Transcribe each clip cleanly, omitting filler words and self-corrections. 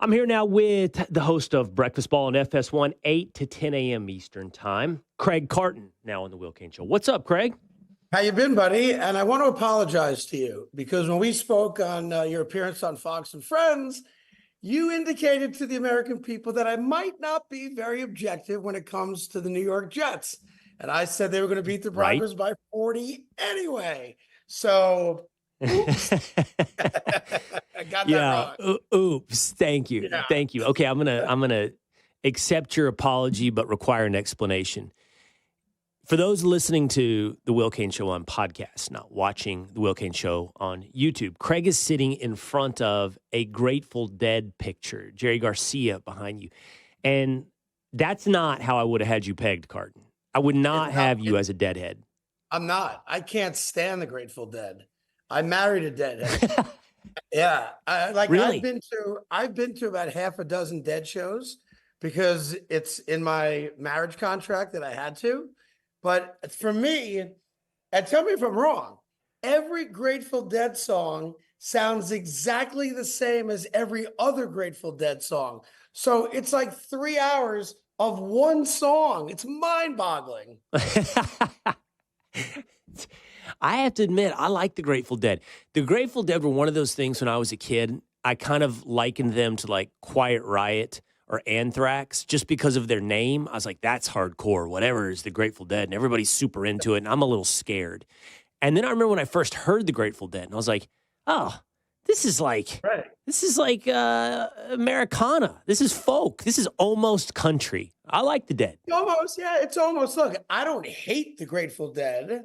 I'm here now with the host of Breakfast Ball on FS1, 8 to 10 a.m. Eastern Time, Craig Carton, now on the Will Kane Show. What's up, Craig? How you been, buddy? And I want to apologize to you because when we spoke on your appearance on Fox and Friends, you indicated to the American people that I might not be very objective when it comes to the New York Jets. And I said they were going to beat the Broncos by 40 anyway. So, oops. I got that wrong. Oops. Thank you. Yeah. Thank you. Okay, I'm gonna accept your apology, but require an explanation. For those listening to the Will Kane Show on podcast, not watching the Will Kane Show on YouTube, Craig is sitting in front of a Grateful Dead picture, Jerry Garcia behind you. And that's not how I would have had you pegged, Carton. I would not have you as a deadhead. I'm not. I can't stand the Grateful Dead. I married a deadhead. Yeah. Really? I've been to about half a dozen Dead shows because it's in my marriage contract that I had to. But for me, and tell me if I'm wrong, every Grateful Dead song sounds exactly the same as every other Grateful Dead song. So it's like 3 hours of one song. It's mind-boggling. I have to admit, I like the Grateful Dead. The Grateful Dead were one of those things when I was a kid. I kind of likened them to like Quiet Riot or Anthrax just because of their name. I was like, that's hardcore, whatever is the Grateful Dead. And everybody's super into it. And I'm a little scared. And then I remember when I first heard the Grateful Dead and I was like, oh, this is like Americana. This is folk. This is almost country. I like the Dead. Almost, yeah. It's almost, look, I don't hate the Grateful Dead,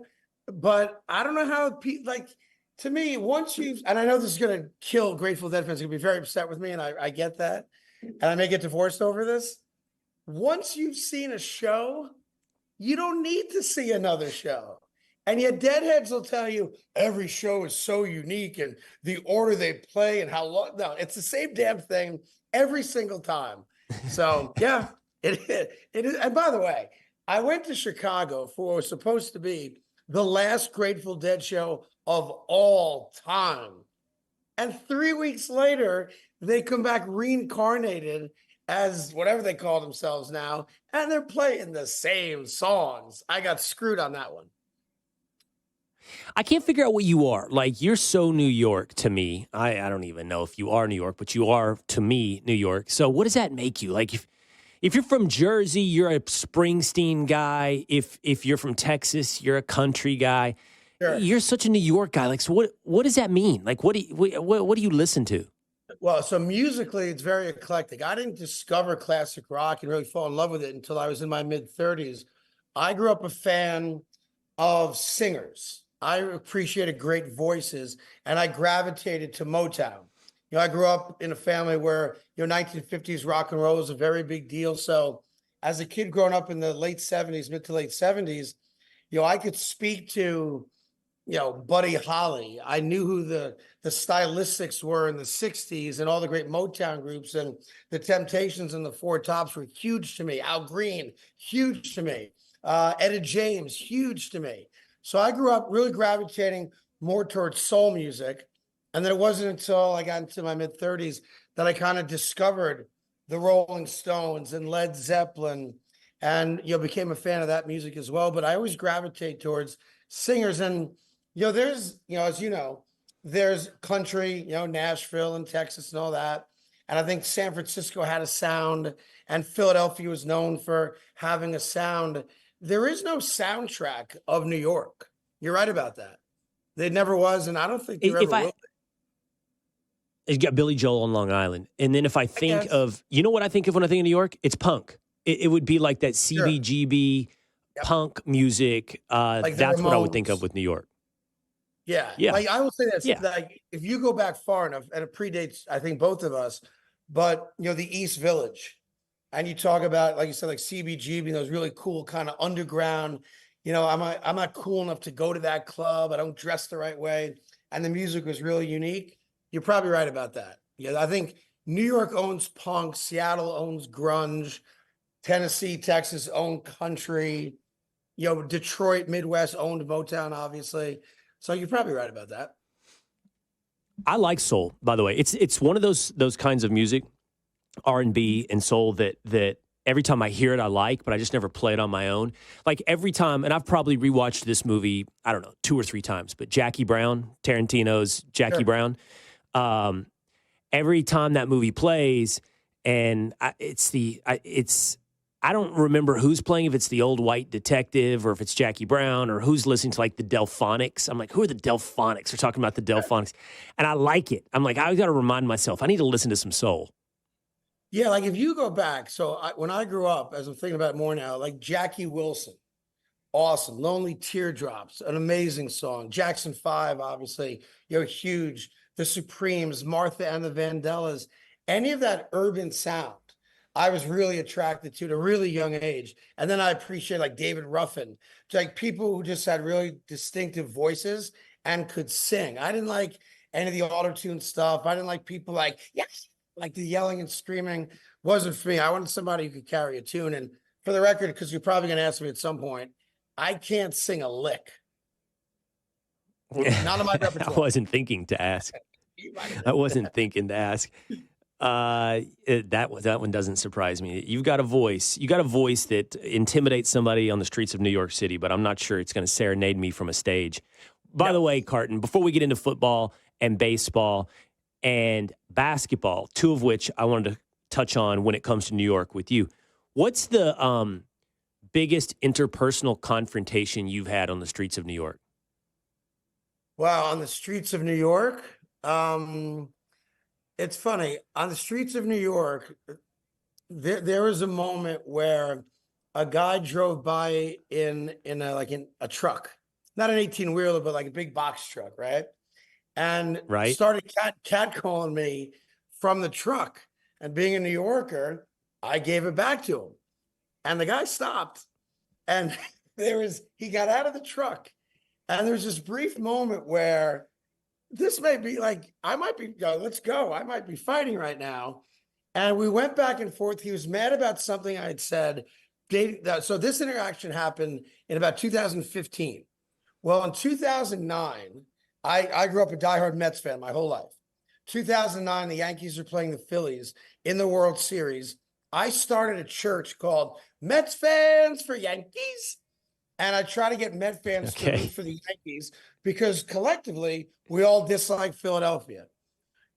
but I don't know how to me, once you've, and I know this is going to kill Grateful Dead fans, are going to be very upset with me, and I get that. And I may get divorced over this. Once you've seen a show, you don't need to see another show. And yet Deadheads will tell you every show is so unique and the order they play and how long. No, it's the same damn thing every single time. So, yeah, it is. And by the way, I went to Chicago for what was supposed to be the last Grateful Dead show of all time. And 3 weeks later, they come back reincarnated as whatever they call themselves now, and they're playing the same songs. I got screwed on that one. I can't figure out what you are. Like, you're so New York to me. I don't even know if you are New York, but you are, to me, New York. So what does that make you? Like, if you're from Jersey, you're a Springsteen guy. If you're from Texas, you're a country guy. Sure. You're such a New York guy. Like, so what does that mean? Like, what do you listen to? Well, so musically, it's very eclectic. I didn't discover classic rock and really fall in love with it until I was in my mid-30s. I grew up a fan of singers. I appreciated great voices, and I gravitated to Motown. You know, I grew up in a family where, 1950s rock and roll was a very big deal. So as a kid growing up in the late 70s, mid to late 70s, I could speak to Buddy Holly. I knew who the stylistics were in the 60s and all the great Motown groups, and the Temptations and the Four Tops were huge to me. Al Green, huge to me. Etta James, huge to me. So I grew up really gravitating more towards soul music. And then it wasn't until I got into my mid-30s that I kind of discovered the Rolling Stones and Led Zeppelin and, became a fan of that music as well. But I always gravitate towards singers. And there's, as you know, there's country, Nashville and Texas and all that. And I think San Francisco had a sound, and Philadelphia was known for having a sound. There is no soundtrack of New York. You're right about that. There never was, and I don't think there ever will be. You got Billy Joel on Long Island. And then if I think of, what I think of when I think of New York? It's punk. It would be like that CBGB punk music. That's what I would think of with New York. Yeah. Like, I will say this, like, if you go back far enough, and it predates, I think, both of us, but, the East Village, and you talk about, like you said, like CBGB, those really cool kind of underground, I'm not cool enough to go to that club. I don't dress the right way. And the music was really unique. You're probably right about that. Yeah, I think New York owns punk, Seattle owns grunge, Tennessee, Texas own country, Detroit, Midwest owned Motown, obviously. So you're probably right about that. I like soul, by the way. It's one of those kinds of music R&B and soul that every time I hear it, I like, but I just never play it on my own. Like every time, and I've probably rewatched this movie, I don't know, 2 or 3 times, but Jackie Brown, Tarantino's Jackie Sure. Brown, every time that movie plays, and I don't remember who's playing, if it's the old white detective or if it's Jackie Brown or who's listening to like the Delphonics. I'm like, who are the Delphonics? They're talking about the Delphonics. And I like it. I'm like, I got to remind myself, I need to listen to some soul. Yeah, like if you go back, so when I grew up, as I'm thinking about it more now, like Jackie Wilson, awesome. Lonely Teardrops, an amazing song. Jackson 5, obviously, huge. The Supremes, Martha and the Vandellas, any of that urban sound, I was really attracted to at a really young age. And then I appreciate like David Ruffin, like people who just had really distinctive voices and could sing. I didn't like any of the auto-tune stuff. I didn't like people like, yes, like the yelling and screaming wasn't for me. I wanted somebody who could carry a tune. And for the record, because you're probably going to ask me at some point, I can't sing a lick. Not in my repertoire. I wasn't thinking to ask. I wasn't thinking to ask. That one doesn't surprise me. You've got a voice. You got a voice that intimidates somebody on the streets of New York City, but I'm not sure it's going to serenade me from a stage. By the way, Carton, before we get into football and baseball and basketball, 2 of which I wanted to touch on when it comes to New York with you, what's the biggest interpersonal confrontation you've had on the streets of New York? Wow, on the streets of New York, it's funny. On the streets of New York, there was a moment where a guy drove by in a truck, not an 18-wheeler, but like a big box truck, right? And Right. started catcalling me from the truck. And being a New Yorker, I gave it back to him. And the guy stopped. And he got out of the truck. And there's this brief moment where this may be like, I might be, let's go. I might be fighting right now. And we went back and forth. He was mad about something I had said. So this interaction happened in about 2015. Well, in 2009, I grew up a diehard Mets fan my whole life. 2009, the Yankees are playing the Phillies in the World Series. I started a church called Mets Fans for Yankees. And I try to get Met fans to root for the Yankees because collectively we all dislike Philadelphia.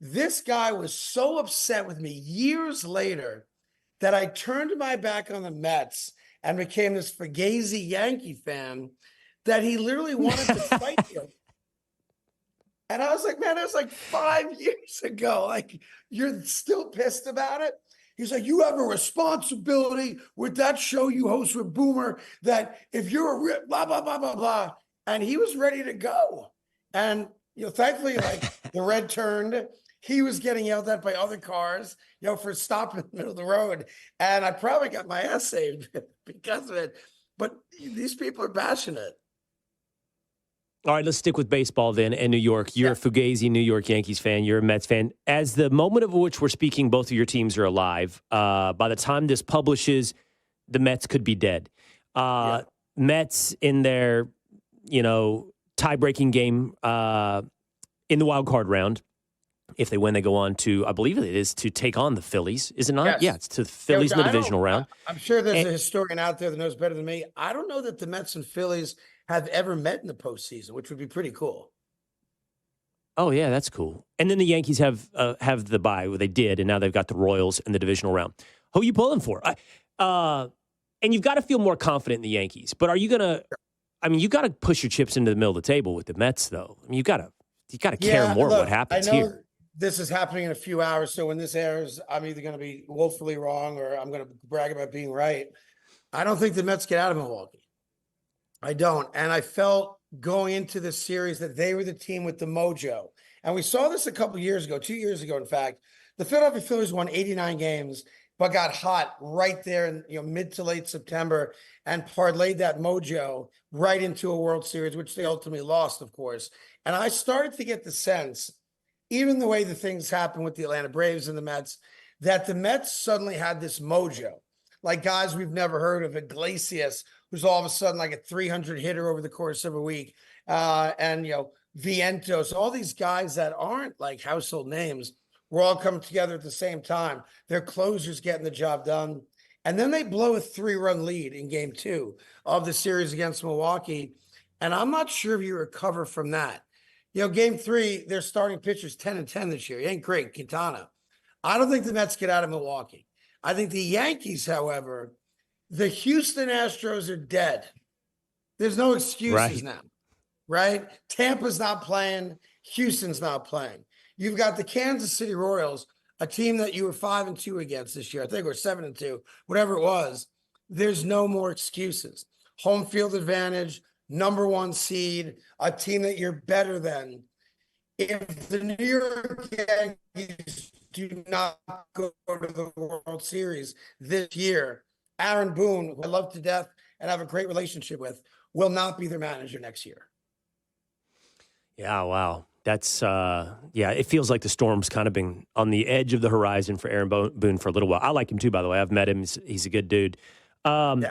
This guy was so upset with me years later that I turned my back on the Mets and became this fugazi Yankee fan that he literally wanted to fight me. And I was like, man, that was like 5 years ago. Like, you're still pissed about it? He's like, you have a responsibility with that show you host with Boomer that if you're a blah, blah, blah, blah, blah. And he was ready to go. And, thankfully, like the red turned. He was getting yelled at by other cars, for stopping in the middle of the road. And I probably got my ass saved because of it. But these people are passionate. All right, let's stick with baseball then and New York. You're a fugazi New York Yankees fan. You're a Mets fan. As the moment of which we're speaking, both of your teams are alive. By the time this publishes, the Mets could be dead. Mets in their, tie-breaking game in the wild card round. If they win, they go on to, I believe it is, to take on the Phillies. Is it not? Yes. Yeah, it's to the Phillies in the divisional round. I'm sure there's a historian out there that knows better than me. I don't know that the Mets and Phillies have ever met in the postseason, which would be pretty cool. Oh, yeah, that's cool. And then the Yankees have the bye, where they did, and now they've got the Royals in the divisional round. Who are you pulling for? And you've got to feel more confident in the Yankees. But are you going to – you got to push your chips into the middle of the table with the Mets, though. You got to care more what happens here. This is happening in a few hours, so when this airs, I'm either going to be woefully wrong or I'm going to brag about being right. I don't think the Mets get out of Milwaukee. I don't. And I felt going into this series that they were the team with the mojo. And we saw this a couple years ago, 2 years ago, in fact. The Philadelphia Phillies won 89 games, but got hot right there in mid to late September and parlayed that mojo right into a World Series, which they ultimately lost, of course. And I started to get the sense, even the way the things happened with the Atlanta Braves and the Mets, that the Mets suddenly had this mojo. Like guys we've never heard of, Iglesias, who's all of a sudden like a 300 hitter over the course of a week. And Vientos, all these guys that aren't like household names We're all coming together at the same time. Their closers getting the job done. And then they blow a 3-run lead in game 2 of the series against Milwaukee. And I'm not sure if you recover from that. Game 3, their starting pitcher's 10-10 this year. He ain't great, Quintana. I don't think the Mets get out of Milwaukee. I think the Yankees, however, the Houston Astros are dead. There's no excuses now, right? Tampa's not playing. Houston's not playing. You've got the Kansas City Royals, a team that you were 5-2 against this year. I think we're 7-2, whatever it was. There's no more excuses. Home field advantage, number 1 seed, a team that you're better than. If the New York Yankees do not go to the World Series this year, Aaron Boone, who I love to death and have a great relationship with, will not be their manager next year. Yeah, wow. That's, it feels like the storm's kind of been on the edge of the horizon for Aaron Boone for a little while. I like him too, by the way. I've met him. He's a good dude. Yeah.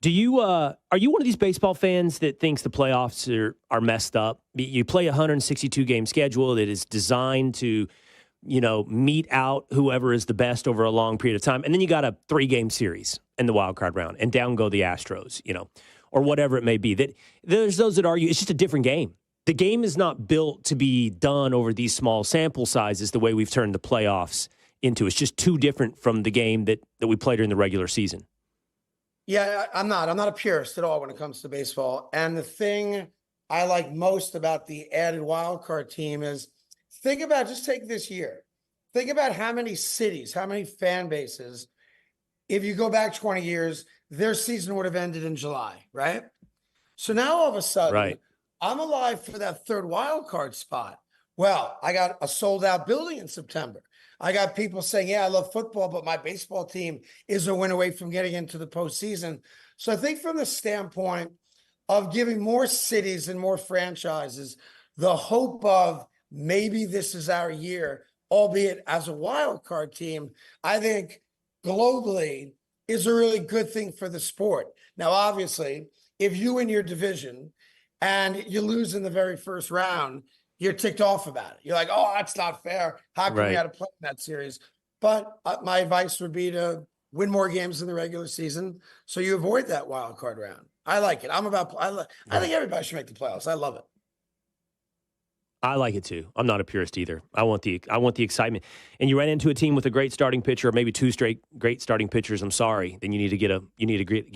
Are you one of these baseball fans that thinks the playoffs are messed up? You play a 162-game schedule that is designed to, mete out whoever is the best over a long period of time. And then you got a 3-game series in the wild card round, and down go the Astros, or whatever it may be. That there's those that argue it's just a different game. The game is not built to be done over these small sample sizes the way we've turned the playoffs into. It's just too different from the game that we played during the regular season. Yeah, I'm not a purist at all when it comes to baseball. And the thing I like most about the added wild card team is just take this year. Think about how many cities, how many fan bases, if you go back 20 years, their season would have ended in July, right? So now all of a sudden, I'm alive for that 3rd wild card spot. Well, I got a sold out building in September. I got people saying, yeah, I love football, but my baseball team is a win away from getting into the postseason. So I think from the standpoint of giving more cities and more franchises the hope of maybe this is our year, albeit as a wild card team, I think globally is a really good thing for the sport. Now, obviously, if you win your division and you lose in the very first round, you're ticked off about it. You're like, oh, that's not fair. How come we had to play in that series? But my advice would be to win more games in the regular season so you avoid that wild card round. I like it. I think everybody should make the playoffs. I love it. I like it too. I'm not a purist either. I want the excitement. And you ran into a team with a great starting pitcher, or maybe 2 straight great starting pitchers. I'm sorry. Then you need to get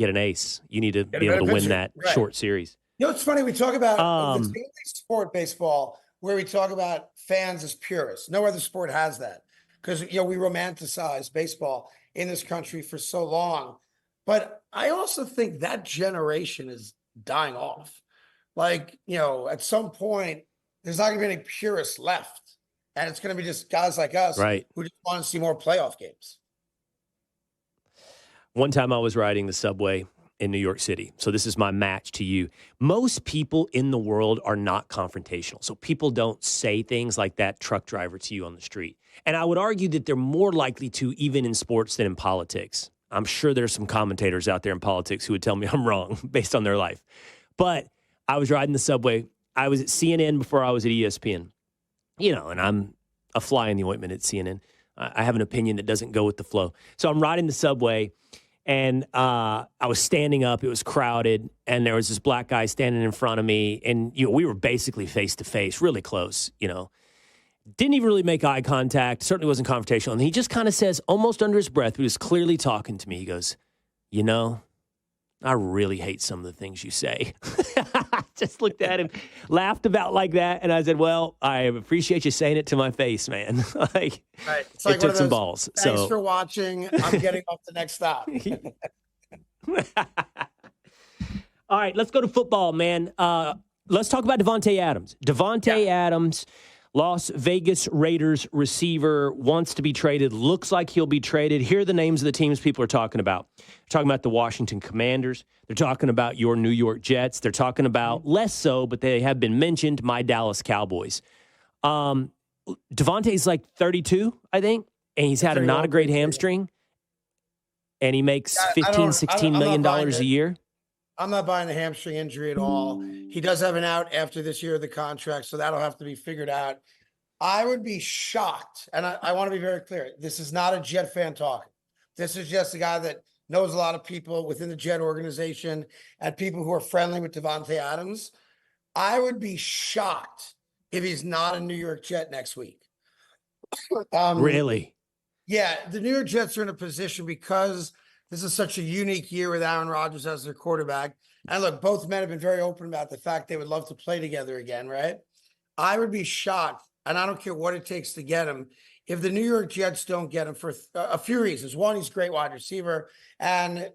an ace. You need to be able to win that short series. It's funny. We talk about the only sport, baseball, where we talk about fans as purists. No other sport has that because, we romanticize baseball in this country for so long. But I also think that generation is dying off. Like, at some point, there's not going to be any purists left. And it's going to be just guys like us who just want to see more playoff games. One time I was riding the subway in New York City. So this is my match to you. Most people in the world are not confrontational. So people don't say things like that truck driver to you on the street. And I would argue that they're more likely to even in sports than in politics. I'm sure there's some commentators out there in politics who would tell me I'm wrong based on their life. But I was riding the subway. I was at CNN before I was at ESPN. And I'm a fly in the ointment at CNN. I have an opinion that doesn't go with the flow. So I'm riding the subway. And I was standing up. It was crowded. And there was this black guy standing in front of me. And we were basically face to face, really close, Didn't even really make eye contact. Certainly wasn't confrontational. And he just kind of says, almost under his breath, he was clearly talking to me. He goes, I really hate some of the things you say. I just looked at him, laughed about like that. And I said, well, I appreciate you saying it to my face, man. It took some balls. Thanks for watching. I'm getting off the next stop. All right, let's go to football, man. Let's talk about Devontae Adams. Adams, Las Vegas Raiders receiver, wants to be traded, looks like he'll be traded. Here are the names of the teams people are talking about. They're talking about the Washington Commanders. They're talking about your New York Jets. They're talking about, less so, but they have been mentioned, my Dallas Cowboys. Devontae's like 32, I think, and he's had not a great hamstring, and he makes $15-16 million a year. I'm not buying the hamstring injury at all. He does have an out after this year of the contract, so that'll have to be figured out. I would be shocked, and I want to be very clear. This is not a Jet fan talking. This is just a guy that knows a lot of people within the Jet organization and people who are friendly with Devontae Adams. I would be shocked if he's not a New York Jet next week. Really? Yeah, the New York Jets are in a position because this is such a unique year with Aaron Rodgers as their quarterback. And look, both men have been very open about the fact they would love to play together again, right? I would be shocked, and I don't care what it takes to get him, if the New York Jets don't get him for a few reasons. One, he's a great wide receiver and,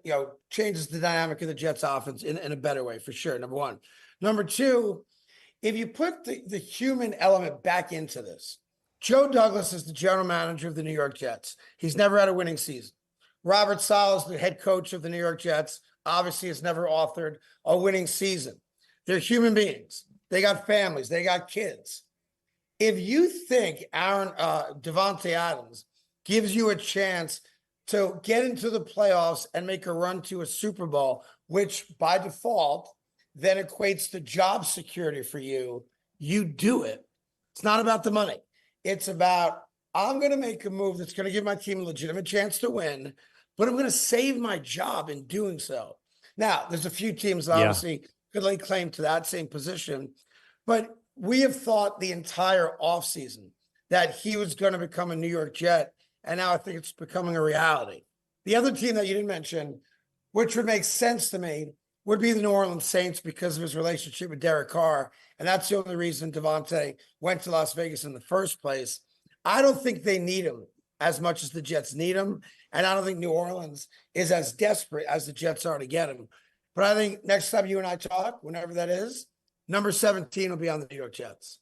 changes the dynamic of the Jets offense in a better way, for sure, number one. Number two, if you put the human element back into this, Joe Douglas is the general manager of the New York Jets. He's never had a winning season. Robert Saleh is the head coach of the New York Jets. Obviously, has never authored a winning season. They're human beings. They got families. They got kids. If you think Devontae Adams gives you a chance to get into the playoffs and make a run to a Super Bowl, which by default then equates to job security for you, you do it. It's not about the money. It's about, I'm going to make a move that's going to give my team a legitimate chance to win, but I'm going to save my job in doing so. Now, there's a few teams that obviously could lay claim to that same position, but we have thought the entire offseason that he was going to become a New York Jet, and now I think it's becoming a reality. The other team that you didn't mention, which would make sense to me, would be the New Orleans Saints because of his relationship with Derek Carr, and that's the only reason Devontae went to Las Vegas in the first place. I don't think they need him as much as the Jets need him, and I don't think New Orleans is as desperate as the Jets are to get him. But I think next time you and I talk, whenever that is, number 17 will be on the New York Jets.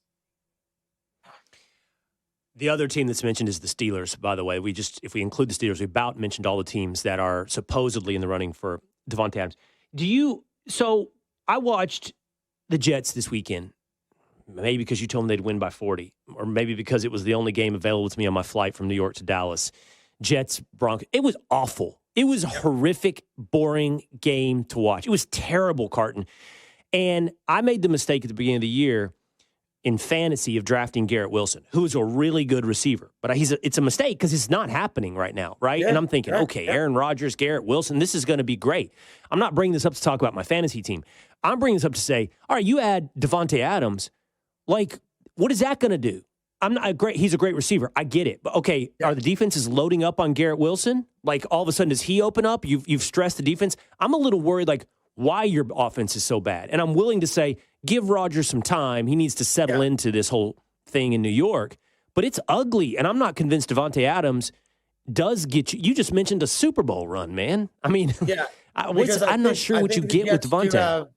The other team that's mentioned is the Steelers, by the way. If we include the Steelers, we about mentioned all the teams that are supposedly in the running for Devontae Adams. So I watched the Jets this weekend, maybe because you told me they'd win by 40, or maybe because it was the only game available to me on my flight from New York to Dallas. Jets, Broncos. It was awful. It was a horrific, boring game to watch. It was terrible, Carton. And I made the mistake at the beginning of the year in fantasy of drafting Garrett Wilson, who is a really good receiver. But it's a mistake because it's not happening right now, right? Yeah, and I'm thinking, Aaron Rodgers, Garrett Wilson, this is going to be great. I'm not bringing this up to talk about my fantasy team. I'm bringing this up to say, all right, you add Devontae Adams, like, what is that going to do? He's a great receiver. I get it. But, okay, are the defenses loading up on Garrett Wilson? Like, all of a sudden, does he open up? You've stressed the defense. I'm a little worried, like, why your offense is so bad. And I'm willing to say, give Rodgers some time. He needs to settle into this whole thing in New York. But it's ugly, and I'm not convinced Devontae Adams does get you. You just mentioned a Super Bowl run, man. I mean, I'm not sure what you get with Devontae.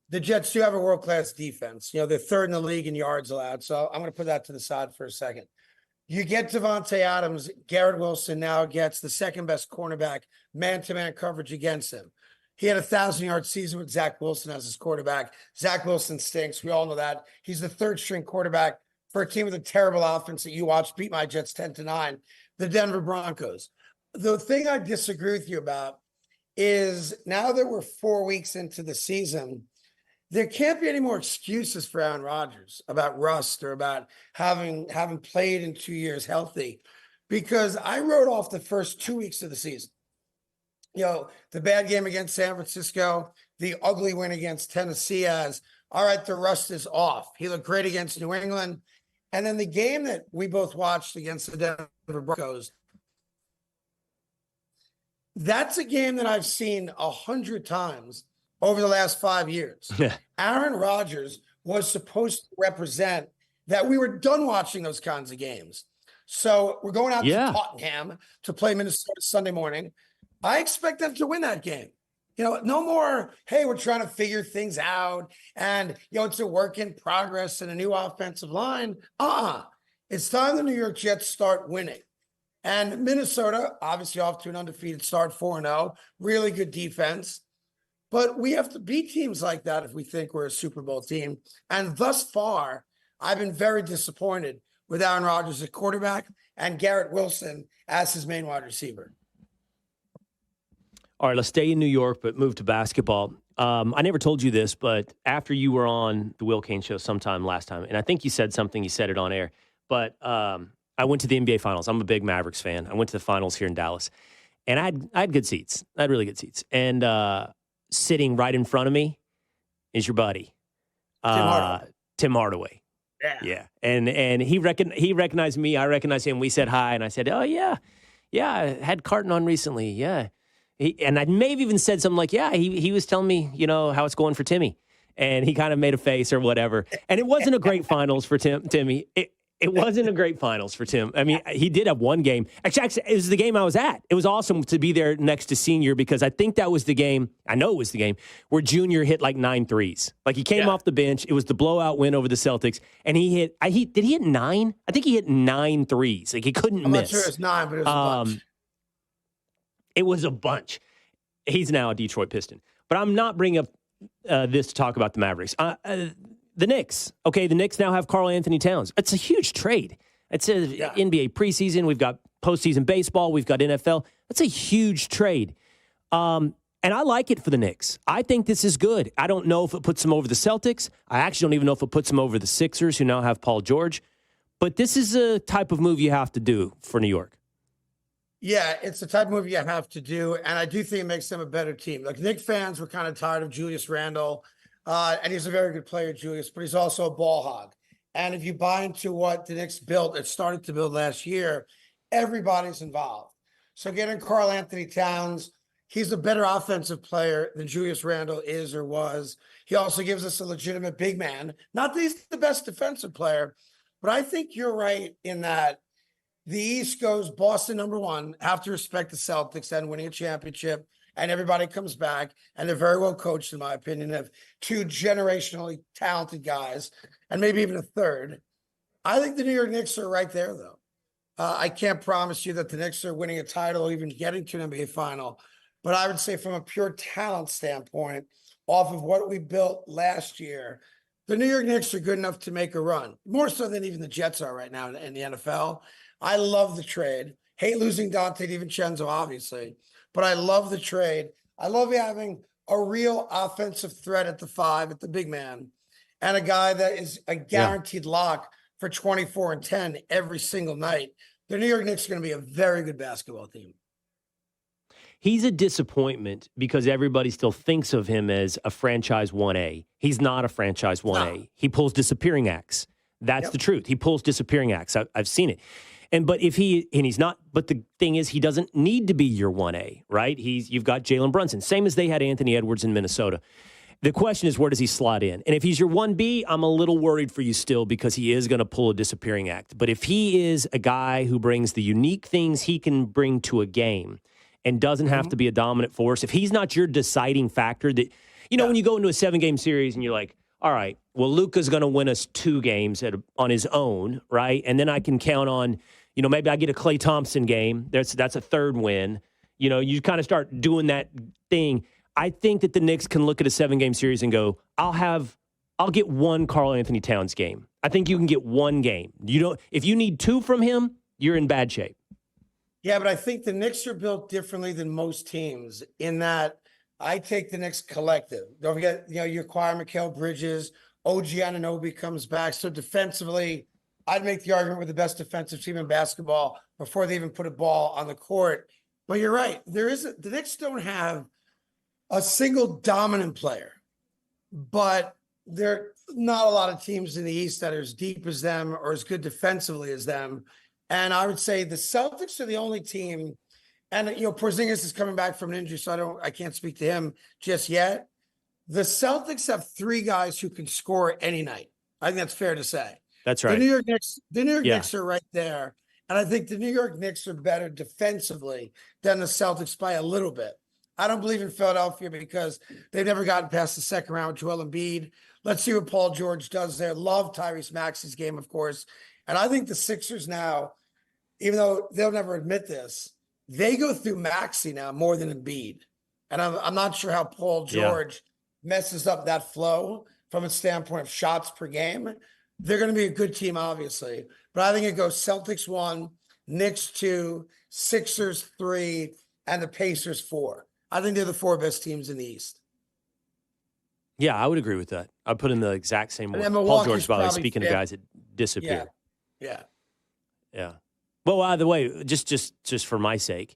The Jets do have a world-class defense. They're third in the league in yards allowed. So I'm going to put that to the side for a second. You get Devontae Adams, Garrett Wilson now gets the second-best cornerback, man-to-man coverage against him. He had a 1,000-yard season with Zach Wilson as his quarterback. Zach Wilson stinks. We all know that. He's the third-string quarterback for a team with a terrible offense that you watched beat my Jets 10-9, the Denver Broncos. The thing I disagree with you about is now that we're 4 weeks into the season, there can't be any more excuses for Aaron Rodgers about rust or about having played in 2 years healthy, because I wrote off the first 2 weeks of the season. The bad game against San Francisco, the ugly win against Tennessee as, all right, the rust is off. He looked great against New England. And then the game that we both watched against the Denver Broncos, that's a game that I've seen 100 times over the last 5 years. Aaron Rodgers was supposed to represent that we were done watching those kinds of games. So we're going out to Tottenham to play Minnesota Sunday morning. I expect them to win that game. No more, hey, we're trying to figure things out and, it's a work in progress and a new offensive line. It's time the New York Jets start winning. And Minnesota, obviously off to an undefeated start, 4-0, really good defense. But we have to beat teams like that if we think we're a Super Bowl team. And thus far, I've been very disappointed with Aaron Rodgers at quarterback and Garrett Wilson as his main wide receiver. All right, let's stay in New York, but move to basketball. I never told you this, but after you were on the Will Cain Show sometime last time, and I think you said something, you said it on air, but I went to the NBA Finals. I'm a big Mavericks fan. I went to the Finals here in Dallas, and I had good seats. I had really good seats. And sitting right in front of me is your buddy, Tim Hardaway. Yeah. And he recognized me. I recognized him. We said hi, and I said, "Oh yeah, I had Carton on recently." Yeah, and I may have even said something like, "Yeah, he was telling me, how it's going for Timmy," and he kind of made a face or whatever. And it wasn't a great finals for Timmy. It wasn't a great finals for Tim. I mean, he did have one game. Actually, it was the game I was at. It was awesome to be there next to Senior because I think that was the game. I know it was the game where Junior hit like 9 threes. Like he came off the bench. It was the blowout win over the Celtics, and did he hit 9? I think he hit 9 threes. Like he couldn't miss. I'm not sure it's 9, but it was a bunch. It was a bunch. He's now a Detroit Piston, but I'm not bringing up this to talk about the Mavericks. The Knicks. Okay, the Knicks now have Karl Anthony Towns. It's a huge trade. It's NBA preseason. We've got postseason baseball. We've got NFL. That's a huge trade. And I like it for the Knicks. I think this is good. I don't know if it puts them over the Celtics. I actually don't even know if it puts them over the Sixers, who now have Paul George. But this is a type of move you have to do for New York. Yeah, it's the type of move you have to do. And I do think it makes them a better team. Like Knicks fans were kind of tired of Julius Randle. And he's a very good player, Julius, but he's also a ball hog. And if you buy into what the Knicks built, it started to build last year, everybody's involved. So getting Karl Anthony Towns, he's a better offensive player than Julius Randle is or was. He also gives us a legitimate big man. Not that he's the best defensive player, but I think you're right in that the East goes Boston #1, have to respect the Celtics and winning a championship. And everybody comes back, and they're very well coached, in my opinion, of 2 generationally talented guys, and maybe even a third. I think the New York Knicks are right there, though. I can't promise you that the Knicks are winning a title or even getting to an NBA final, but I would say from a pure talent standpoint, off of what we built last year, the New York Knicks are good enough to make a run, more so than even the Jets are right now in the NFL. I love the trade. Hate losing Dante DiVincenzo, obviously. But I love the trade. I love having a real offensive threat at the 5, at the big man, and a guy that is a guaranteed lock for 24 and 10 every single night. The New York Knicks are going to be a very good basketball team. He's a disappointment because everybody still thinks of him as a franchise 1A. He's not a franchise 1A. No. He pulls disappearing acts. That's the truth. He pulls disappearing acts. I've seen it. But he's not, but the thing is, he doesn't need to be your 1A, right? You've got Jalen Brunson, same as they had Anthony Edwards in Minnesota. The question is, where does he slot in? And if he's your 1B, I'm a little worried for you still because he is going to pull a disappearing act. But if he is a guy who brings the unique things he can bring to a game and doesn't have to be a dominant force, if he's not your deciding factor, that when you go into a 7-game series and you're like, all right, well, Luka's going to win us 2 games on his own, right? And then I can count on, maybe I get a Klay Thompson game. That's a 3rd win. You kind of start doing that thing. I think that the Knicks can look at a 7-game series and go, I'll get 1 Karl Anthony Towns game. I think you can get 1 game. If you need 2 from him, you're in bad shape. Yeah, but I think the Knicks are built differently than most teams in that I take the Knicks collective. Don't forget, you acquire Mikal Bridges, OG Anunoby comes back. So defensively, I'd make the argument with the best defensive team in basketball before they even put a ball on the court. But you're right. The Knicks don't have a single dominant player, but there are not a lot of teams in the East that are as deep as them or as good defensively as them. And I would say the Celtics are the only team, and Porzingis is coming back from an injury, so I can't speak to him just yet. The Celtics have 3 guys who can score any night. I think that's fair to say. That's right. The New York Knicks are right there. And I think the New York Knicks are better defensively than the Celtics by a little bit. I don't believe in Philadelphia because they've never gotten past the second round with Joel Embiid. Let's see what Paul George does there. Love Tyrese Maxey's game, of course. And I think the Sixers now, even though they'll never admit this, they go through Maxey now more than Embiid. And I'm not sure how Paul George messes up that flow from a standpoint of shots per game. They're going to be a good team, obviously. But I think it goes Celtics 1, Knicks 2, Sixers 3, and the Pacers 4. I think they're the 4 best teams in the East. Yeah, I would agree with that. I'd put in the exact same one. And Paul George, by the way, speaking of guys that disappear. Yeah. Yeah. Well, by the way, just for my sake,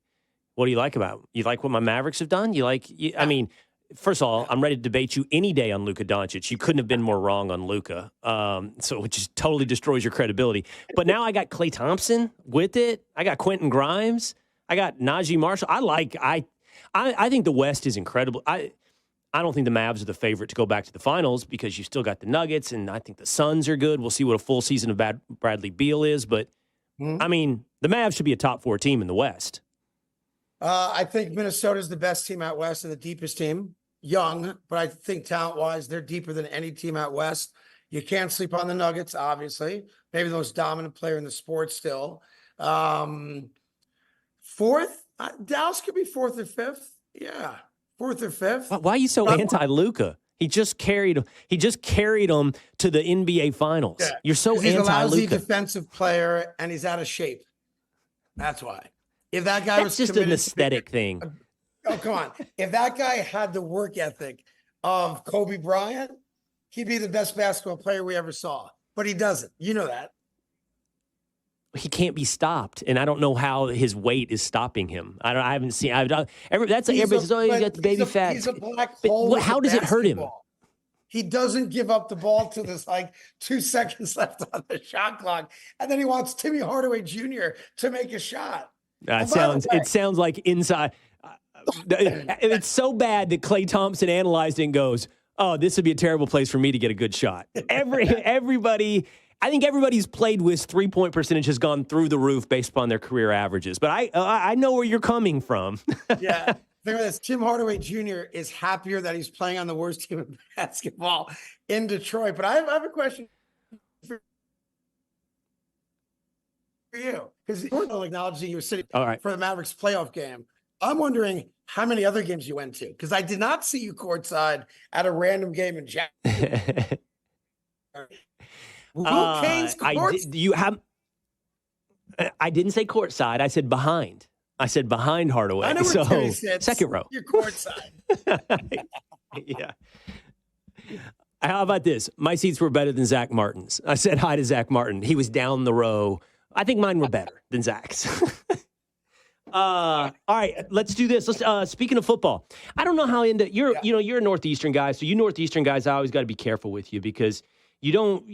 what do you like about? You like what my Mavericks have done? I mean, first of all, I'm ready to debate you any day on Luka Doncic. You couldn't have been more wrong on Luka. So it just totally destroys your credibility. But now I got Klay Thompson with it. I got Quentin Grimes. I got Najee Marshall. I think the West is incredible. I don't think the Mavs are the favorite to go back to the finals because you still got the Nuggets, and I think the Suns are good. We'll see what a full season of Bradley Beal is. But, I mean, the Mavs should be a top 4 team in the West. I think Minnesota's the best team out West and the deepest team. Young, but I think talent-wise, they're deeper than any team out West. You can't sleep on the Nuggets, obviously. Maybe the most dominant player in the sport still. Fourth, Dallas could be 4th or 5th. Yeah, 4th or 5th. Why are you so anti-Luka? He just carried them to the NBA Finals. Yeah. You're so anti-Luka. He's a lousy defensive player, and he's out of shape. That's why. If that guy was just an aesthetic thing. Oh, come on. If that guy had the work ethic of Kobe Bryant, he'd be the best basketball player we ever saw. But he doesn't. You know that. He can't be stopped, and I don't know how his weight is stopping him. I haven't seen. Everybody's you got the baby fat. He's a black hole. How does it hurt him? He doesn't give up the ball till there's like 2 seconds left on the shot clock, and then he wants Timmy Hardaway Jr. to make a shot. It sounds like inside. It's so bad that Klay Thompson analyzed it and goes, "Oh, this would be a terrible place for me to get a good shot." Everybody. I think everybody's played with 3-point percentage has gone through the roof based upon their career averages. But I know where you're coming from. Yeah. Think of this. Tim Hardaway Jr. is happier that he's playing on the worst team in basketball in Detroit. But I have a question for you. Because you're acknowledging you were sitting for the Mavericks playoff game. I'm wondering how many other games you went to. Because I did not see you courtside at a random game in Jacksonville. I didn't say courtside. I said behind. I said behind Hardaway. I know where second row. You're courtside. Yeah. How about this? My seats were better than Zach Martin's. I said hi to Zach Martin. He was down the row. I think mine were better than Zach's. All right, let's do this. Speaking of football, I don't know how you're a Northeastern guy. So you Northeastern guys, I always got to be careful with you because you don't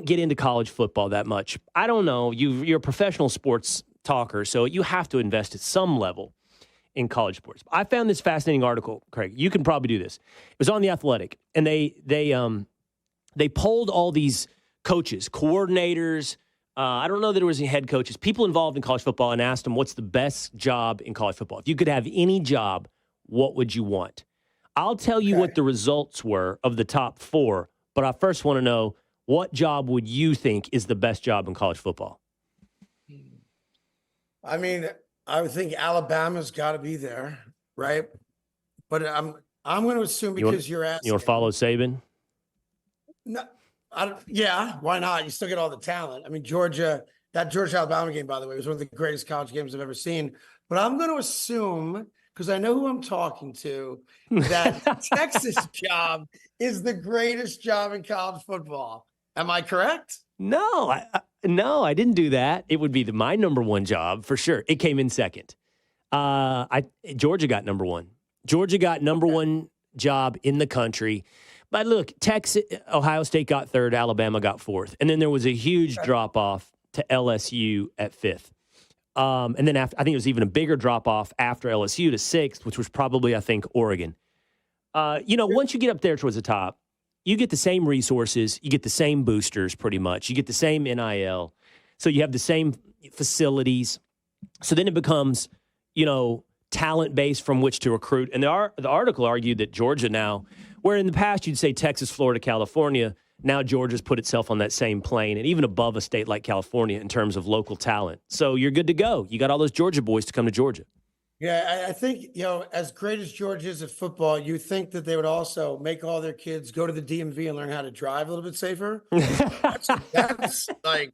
get into college football that much. I don't know. You're a professional sports talker, so you have to invest at some level in college sports. I found this fascinating article, Craig. You can probably do this. It was on The Athletic, and they polled all these coaches, coordinators. I don't know that it was any head coaches, people involved in college football, and asked them what's the best job in college football. If you could have any job, what would you want? I'll tell you what the results were of the top 4. But I first want to know, what job would you think is the best job in college football? I mean, I would think Alabama's got to be there, right? But I'm going to assume because you're asking. You want to follow Saban? No, yeah, why not? You still get all the talent. I mean, that Georgia-Alabama game, by the way, was one of the greatest college games I've ever seen. But I'm going to assume, because I know who I'm talking to, that Texas job is the greatest job in college football. Am I correct? No, I didn't do that. It would be my number 1 job for sure. It came in second. Georgia got number 1. Georgia got number 1 job in the country. But look, Ohio State got 3rd, Alabama got 4th. And then there was a huge drop-off to LSU at 5th. And then I think it was even a bigger drop-off after LSU to 6th, which was probably, I think, Oregon. Once you get up there towards the top, you get the same resources. You get the same boosters pretty much. You get the same NIL. So you have the same facilities. So then it becomes, talent base from which to recruit. And the article argued that Georgia now, where in the past you'd say Texas, Florida, California, now Georgia's put itself on that same plane and even above a state like California in terms of local talent. So you're good to go. You got all those Georgia boys to come to Georgia. Yeah, I think, as great as Georgia is at football, you think that they would also make all their kids go to the DMV and learn how to drive a little bit safer. That's like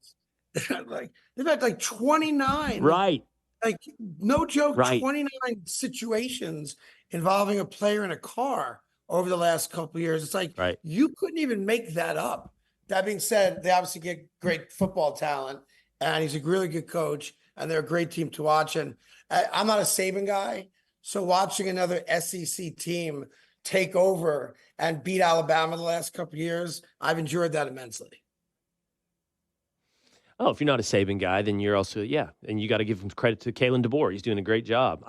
they've had like 29. Right. Like, no joke, right. 29 situations involving a player in a car over the last couple of years. It's like, you couldn't even make that up. That being said, they obviously get great football talent and he's a really good coach, and they're a great team to watch. And I'm not a Saban guy, so watching another SEC team take over and beat Alabama the last couple of years, I've enjoyed that immensely. Oh, if you're not a Saban guy, then you're also, and you got to give him credit to Kalen DeBoer. He's doing a great job.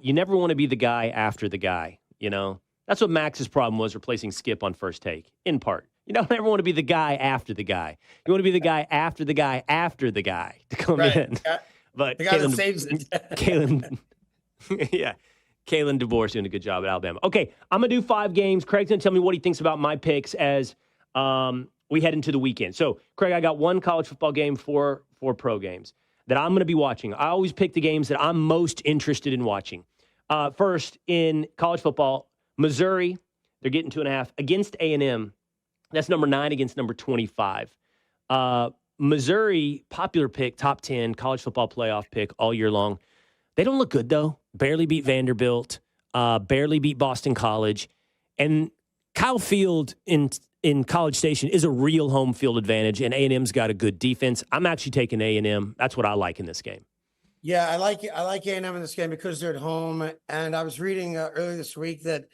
You never want to be the guy after the guy, you know? That's what Max's problem was, replacing Skip on First Take, in part. You don't ever want to be the guy after the guy. You want to be the guy after the guy after the guy to come in. Yeah. But the guy that saves it. Kalen DeBoer's doing a good job at Alabama. Okay, I'm going to do 5 games. Craig's going to tell me what he thinks about my picks as we head into the weekend. So, Craig, I got 1 college football game, 4 pro games that I'm going to be watching. I always pick the games that I'm most interested in watching. First, in college football, Missouri, they're getting 2.5 against A&M. That's number 9 against number 25. Missouri, popular pick, top 10 college football playoff pick all year long. They don't look good, though. Barely beat Vanderbilt, barely beat Boston College. And Kyle Field in College Station is a real home field advantage, and A&M's got a good defense. I'm actually taking A&M. That's what I like in this game. Yeah, I like A&M in this game because they're at home. And I was reading earlier this week that,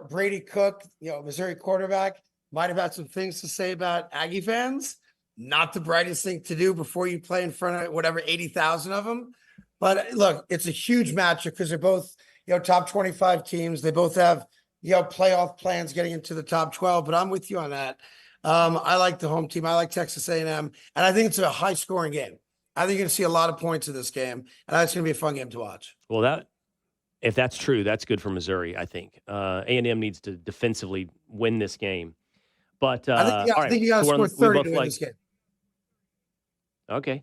Brady Cook, Missouri quarterback, might have had some things to say about Aggie fans. Not the brightest thing to do before you play in front of 80,000 of them. But look, it's a huge matchup because they're both, top 25 teams. They both have, playoff plans getting into the top 12. But I'm with you on that. I like the home team. I like Texas A&M. And I think it's a high-scoring game. I think you're going to see a lot of points in this game. And it's going to be a fun game to watch. Well, if that's true, that's good for Missouri, I think. A&M needs to defensively win this game. But I think you got to score 30 to win this game. Okay.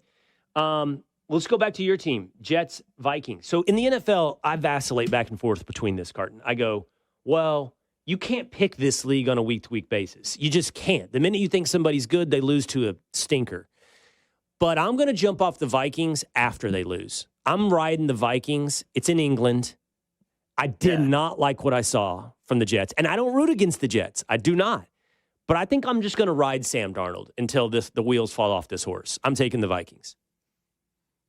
Let's go back to your team, Jets, Vikings. So in the NFL, I vacillate back and forth between this, Carton. I go, well, you can't pick this league on a week-to-week basis. You just can't. The minute you think somebody's good, they lose to a stinker. But I'm going to jump off the Vikings after they lose. I'm riding the Vikings. It's in England. I did not like what I saw from the Jets. And I don't root against the Jets. I do not. But I think I'm just going to ride Sam Darnold until the wheels fall off this horse. I'm taking the Vikings.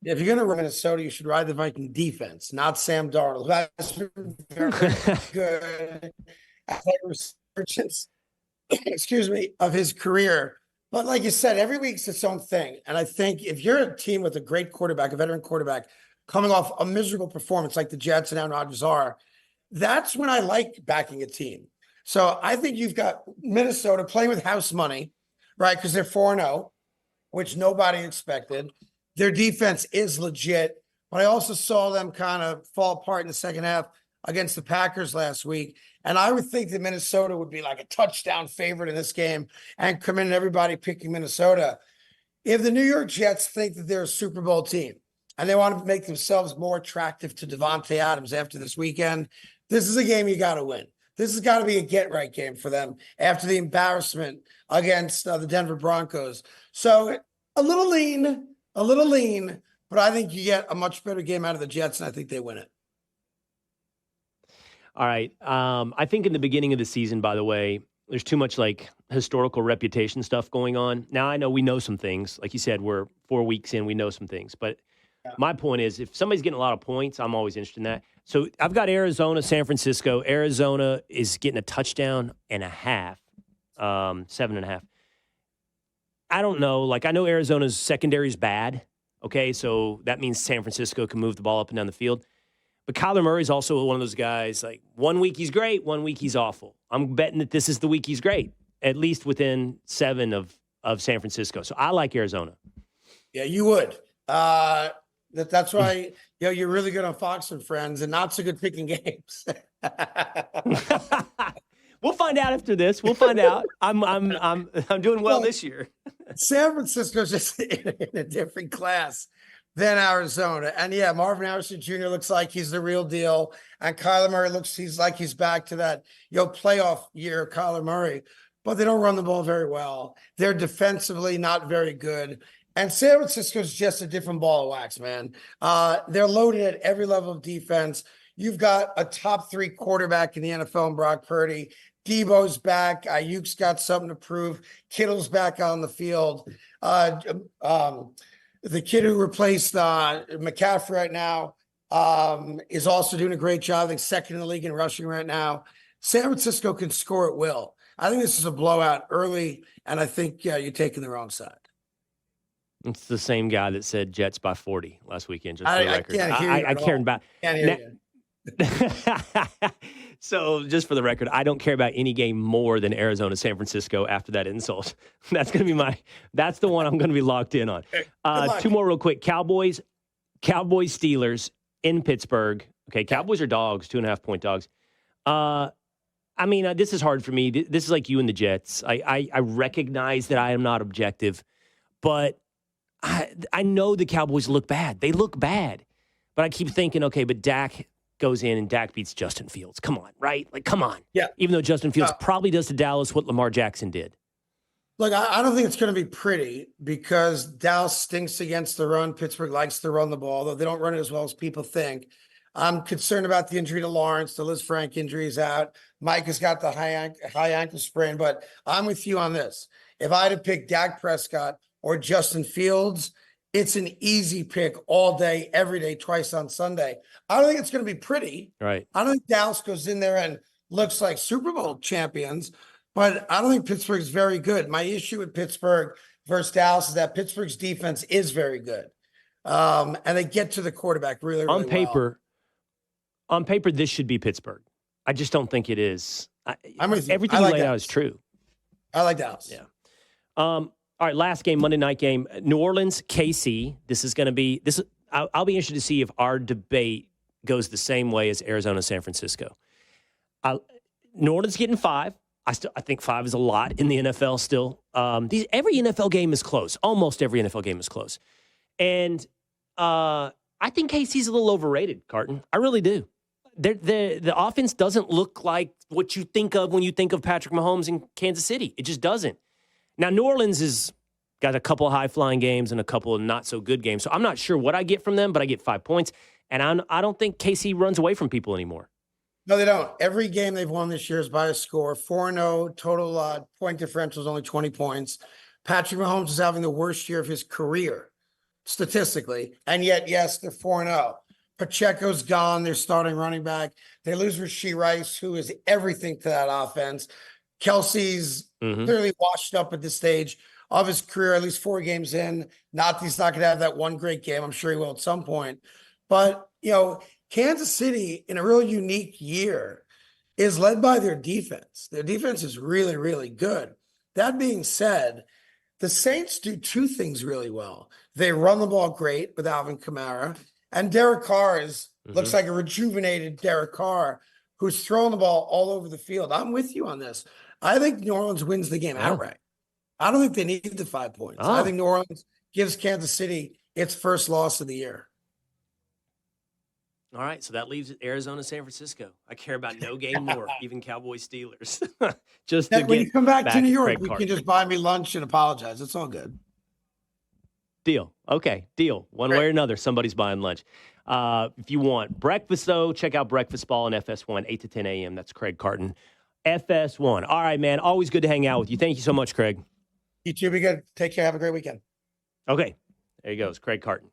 Yeah, if you're going to run Minnesota, you should ride the Viking defense, not Sam Darnold. That's very good resurgence, of his career. But like you said, every week's its own thing. And I think if you're a team with a great quarterback, a veteran quarterback, coming off a miserable performance like the Jets and Aaron Rodgers are, that's when I like backing a team. So I think you've got Minnesota playing with house money, right? Because they're 4-0, which nobody expected. Their defense is legit, but I also saw them kind of fall apart in the second half against the Packers last week. And I would think that Minnesota would be like a touchdown favorite in this game and come in and everybody picking Minnesota. If the New York Jets think that they're a Super Bowl team and they want to make themselves more attractive to Devontae Adams after this weekend, this is a game you got to win. This has got to be a get-right game for them after the embarrassment against the Denver Broncos. So a little lean, but I think you get a much better game out of the Jets, and I think they win it. All right. I think in the beginning of the season, by the way, there's too much like historical reputation stuff going on. Now, I know we know some things. Like you said, we're 4 weeks in, we know some things. But my point is, if somebody's getting a lot of points, I'm always interested in that. So I've got Arizona, San Francisco. Arizona is getting a touchdown and a half, 7.5. I don't know. Like, I know Arizona's secondary is bad. Okay, so that means San Francisco can move the ball up and down the field. But Kyler Murray's also one of those guys, like, 1 week he's great, 1 week he's awful. I'm betting that this is the week he's great, at least within 7 of San Francisco. So I like Arizona. Yeah, you would. That's why you're really good on Fox and Friends and not so good picking games. We'll find out after this. We'll find out. I'm doing well this year. San Francisco's just in a different class than Arizona. And yeah, Marvin Harrison Jr. looks like he's the real deal. And Kyler Murray he's like he's back to that playoff year of Kyler Murray. But they don't run the ball very well. They're defensively not very good. And San Francisco's just a different ball of wax, man. They're loaded at every level of defense. You've got a top 3 quarterback in the NFL in Brock Purdy. Debo's back. Ayuk's got something to prove. Kittle's back on the field. The kid who replaced McCaffrey right now is also doing a great job. I think second in the league in rushing right now. San Francisco can score at will. I think this is a blowout early, and I think you're taking the wrong side. It's the same guy that said Jets by 40 last weekend, just for the record. I can't hear you I cared about. Can't hear you. So, just for the record, I don't care about any game more than Arizona, San Francisco after that insult. That's going to be that's the one I'm going to be locked in on. Two more real quick. Cowboys, Steelers in Pittsburgh. Okay, Cowboys are dogs, 2.5-point dogs. This is hard for me. This is like you and the Jets. I recognize that I am not objective, but I know the Cowboys look bad. They look bad. But I keep thinking, okay, but Dak goes in and Dak beats Justin Fields. Come on, right? Like, come on. Yeah. Even though Justin Fields probably does to Dallas what Lamar Jackson did. Look, I don't think it's going to be pretty because Dallas stinks against the run. Pittsburgh likes to run the ball, though they don't run it as well as people think. I'm concerned about the injury to Lawrence. The Liz Frank injury is out. Mike has got the high ankle sprain, but I'm with you on this. If I had to pick Dak Prescott or Justin Fields, it's an easy pick all day, every day, twice on Sunday. I don't think it's going to be pretty. Right. I don't think Dallas goes in there and looks like Super Bowl champions, but I don't think Pittsburgh's very good. My issue with Pittsburgh versus Dallas is that Pittsburgh's defense is very good. And they get to the quarterback really, really well. On paper, this should be Pittsburgh. I just don't think it is. I'm with you. Everything you laid out is true. I like Dallas. Yeah. All right, last game, Monday night game, New Orleans, KC. This is going to be this. I'll be interested to see if our debate goes the same way as Arizona, San Francisco. New Orleans getting 5. I think 5 is a lot in the NFL still. Every NFL game is close. Almost every NFL game is close. And I think KC's a little overrated, Carton. I really do. The offense doesn't look like what you think of when you think of Patrick Mahomes in Kansas City. It just doesn't. Now, New Orleans has got a couple of high-flying games and a couple of not-so-good games. So I'm not sure what I get from them, but I get 5 points. And I don't think KC runs away from people anymore. No, they don't. Every game they've won this year is by a score. 4-0, total point differential is only 20 points. Patrick Mahomes is having the worst year of his career, statistically. And yet, yes, they're 4-0. Pacheco's gone. They're starting running back. They lose Rashee Rice, who is everything to that offense. Kelsey's clearly washed up at this stage of his career, at least 4 games in. He's not going to have that one great game. I'm sure he will at some point. But, Kansas City, in a real unique year, is led by their defense. Their defense is really, really good. That being said, the Saints do 2 things really well. They run the ball great with Alvin Kamara, and Derek Carr looks like a rejuvenated Derek Carr who's throwing the ball all over the field. I'm with you on this. I think New Orleans wins the game outright. I don't think they need the 5 points. I think New Orleans gives Kansas City its first loss of the year. All right, so that leaves Arizona, San Francisco. I care about no game more, even Cowboys, Steelers. Just to when you come back to New York, Craig you Carton. can just buy me lunch and apologize. It's all good. Deal. Okay, deal. One way or another, somebody's buying lunch. If you want breakfast, though, check out Breakfast Ball on FS1, 8 to 10 a.m. That's Craig Carton. FS1. All right, man. Always good to hang out with you. Thank you so much, Craig. You too. Be good. Take care. Have a great weekend. Okay. There he goes, Craig Carton.